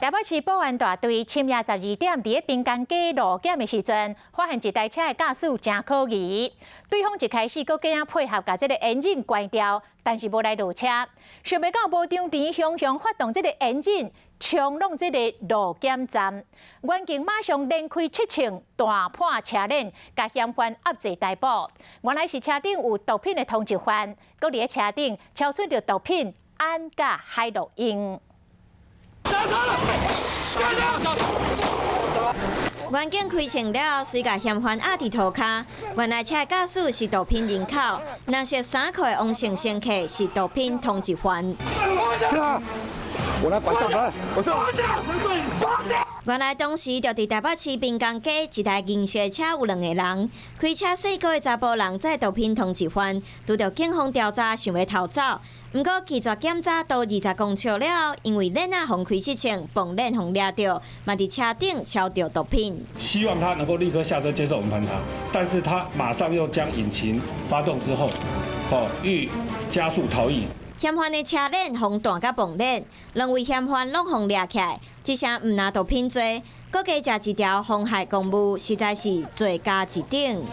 台北市保安大队深夜12点伫滨江街路检的时阵，发现一台车的驾驶真可疑。对方一开始搁计配合，把这个引擎关掉，但是无来落车。想袂到无长田雄雄发动这个引擎，冲撞这个路检站，员警马上连开7枪，大破车链，甲嫌犯压制逮捕。原来是车顶有毒品的通缉犯，搁伫车顶敲出着毒品胺甲海洛因。 员警开枪了后，随甲嫌犯压伫涂骹。原来车驾驶是毒品人口，蓝色衫裤的王姓乘客是毒品通缉犯。我来管账门，我说。原来当时就伫台北市滨江街一台银色车有2个人，开车4个的查甫人载毒品通缉犯，拄到警方调查，想要逃走。不过拒绝检查到20公尺了后，因为链仔红开7枪，绑链红抓到，嘛伫车顶敲到毒品。希望他能够立刻下车接受我们盘查，但是他马上又将引擎发动之后，欲加速逃逸。 嫌犯的车链互断甲绑链，2位嫌犯拢互抓起来，一声唔拿毒品罪，搁加食一条妨害公务，实在是罪加一等。